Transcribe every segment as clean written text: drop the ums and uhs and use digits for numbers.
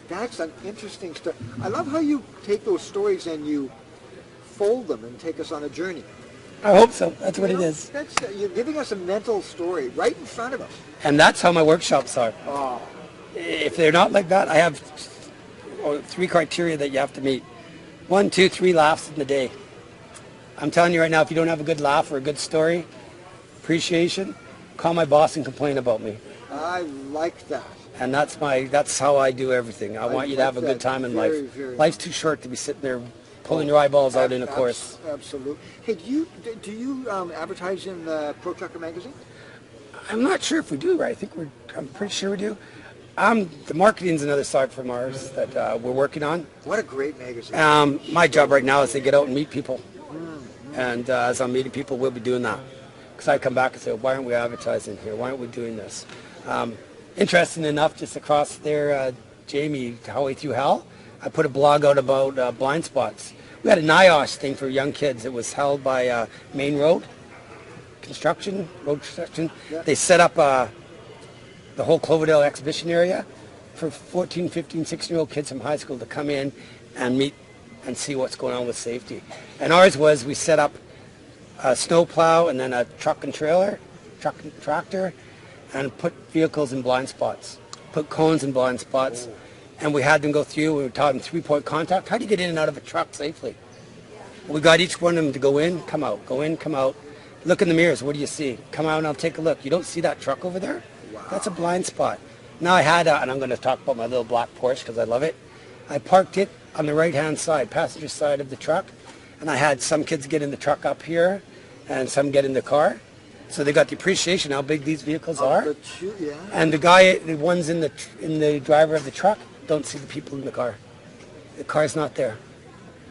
That's an interesting story. I love how you take those stories and you fold them and take us on a journey. I hope so. That's what it is. That's, you're giving us a mental story right in front of us. And that's how my workshops are. Oh. If they're not like that, I have 3 criteria that you have to meet. 1, 2, 3 laughs in the day. I'm telling you right now, if you don't have a good laugh or a good story, appreciation, call my boss and complain about me. I like that. And that's how I do everything. I want you to have a good time in life. Life's too short to be sitting there pulling your eyeballs out in a course. Absolutely. Hey, do you advertise in Pro Trucker magazine? I'm not sure if we do, right? I'm pretty sure we do. The marketing's another side from ours that we're working on. What a great magazine. My job right now is to get out and meet people. And as I'm meeting people, we'll be doing that. Because I come back and say, why aren't we advertising here? Why aren't we doing this? Interesting enough, just across there, Jamie, Halfway Through Hell, I put a blog out about blind spots. We had a NIOSH thing for young kids. It was held by Main Road Construction. Yeah. They set up the whole Cloverdale exhibition area for 14, 15, 16-year-old kids from high school to come in and meet and see what's going on with safety. And ours was, we set up a snowplow and then a truck and trailer, truck and tractor, and put vehicles in blind spots, put cones in blind spots. And we had them go through, we taught them 3-point contact. How do you get in and out of a truck safely? We got each one of them to go in, come out, go in, come out. Look in the mirrors, what do you see? Come out and I'll take a look. You don't see that truck over there? Wow. That's a blind spot. Now I had, and I'm going to talk about my little black Porsche because I love it. I parked it on the right-hand side, passenger side of the truck, and I had some kids get in the truck up here and some get in the car. So they got the appreciation how big these vehicles are. Yeah. And the ones in the driver of the truck don't see the people in the car. The car's not there.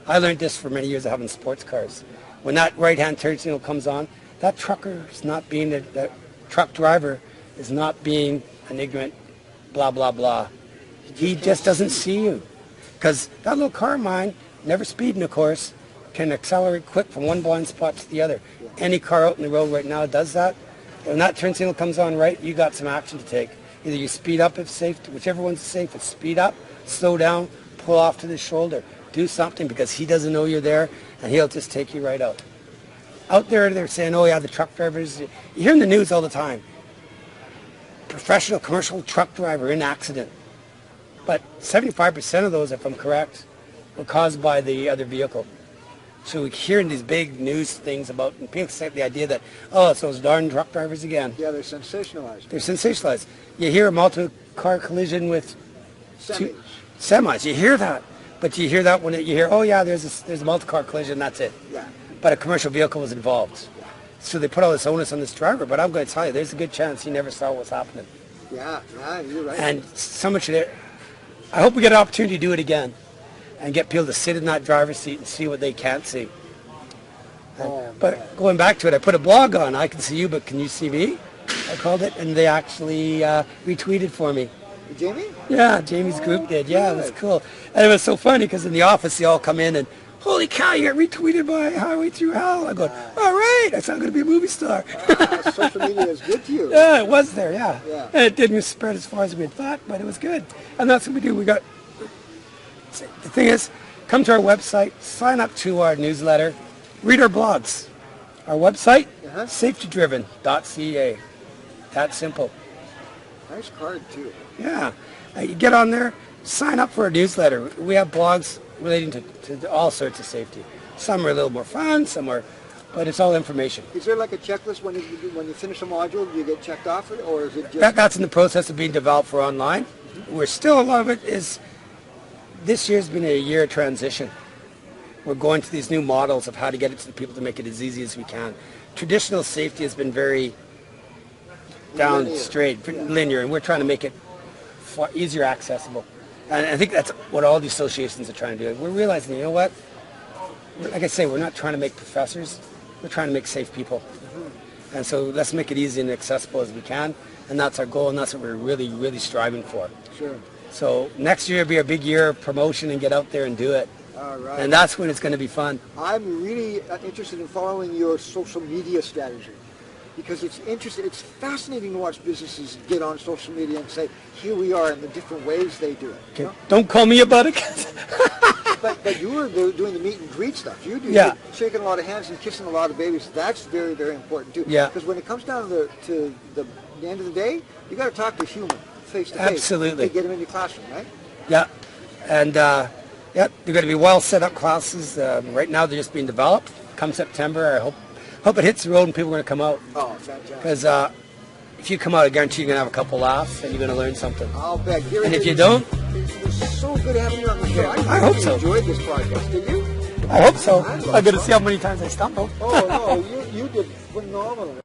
I learned this for many years of having sports cars. When that right-hand turn signal comes on, that trucker is not being, the truck driver is not being an ignorant blah, blah, blah. He just doesn't see you. Because that little car of mine, never speeding of course, can accelerate quick from one blind spot to the other. Any car out in the road right now does that. When that turn signal comes on right, you got some action to take. Either you speed up if safe, whichever one's safe, it's speed up, slow down, pull off to the shoulder. Do something because he doesn't know you're there and he'll just take you right out. Out there, they're saying, oh yeah, the truck drivers, you hear in the news all the time, professional commercial truck driver in accident. But 75% of those, if I'm correct, were caused by the other vehicle. So we hear in these big news things about, and people say the idea that, oh, it's those darn truck drivers again. Yeah, they're sensationalized. They're sensationalized. You hear a multi-car collision with semis. You hear that. But you hear that when you hear, oh yeah, there's a multi-car collision, that's it. Yeah. But a commercial vehicle was involved. Yeah. So they put all this onus on this driver, but I'm going to tell you, there's a good chance he never saw what was happening. Yeah, you're right. And so much of it, I hope we get an opportunity to do it again and get people to sit in that driver's seat and see what they can't see. But going back to it, I put a blog on, I can see you, but can you see me? I called it, and they actually retweeted for me. Jamie? Yeah, Jamie's group did. Yeah, it was cool. And it was so funny because in the office they all come in and, holy cow, you got retweeted by Highway Through Hell. I go, all right, I sound going to be a movie star. Social media is good to you. Yeah, it was there, yeah. And it didn't spread as far as we had thought, but it was good. And that's what we do. The thing is, come to our website, sign up to our newsletter, read our blogs. Our website, safetydriven.ca. That simple. Nice card, too. Yeah. You get on there, sign up for our newsletter. We have blogs relating to all sorts of safety. Some are a little more fun, some are, but it's all information. Is there like a checklist when you finish a module, you get checked off, or is it just... That's in the process of being developed for online. We're still, a lot of it is, this year's been a year of transition. We're going to these new models of how to get it to the people to make it as easy as we can. Traditional safety has been very linear, and we're trying to make it far easier accessible. And I think that's what all the associations are trying to do. We're realizing, you know what? Like I say, we're not trying to make professors. We're trying to make safe people. And so let's make it easy and accessible as we can. And that's our goal, and that's what we're really, really striving for. Sure. So next year will be a big year of promotion and get out there and do it. All right. And that's when it's going to be fun. I'm really interested in following your social media strategy. because it's interesting. It's fascinating to watch businesses get on social media and say, "Here we are," in the different ways they do it. Okay. Don't call me about it. But you were doing the meet and greet stuff. You're shaking a lot of hands and kissing a lot of babies. That's very, very important too. Yeah. Because when it comes down to the end of the day, you got to talk to a human face to face. Absolutely. To get them in your classroom, right? Yeah, and they're going to be well set up classes. Right now they're just being developed. Come September, I hope it hits the road and people are going to come out. Oh, fantastic. Because if you come out, I guarantee you're going to have a couple laughs and you're going to learn something. I'll bet. And if you don't, it was so good having you on the show. I hope so. Enjoyed this podcast, did you? I hope so. I'm going to see how many times I stumble. Oh no, you did phenomenal.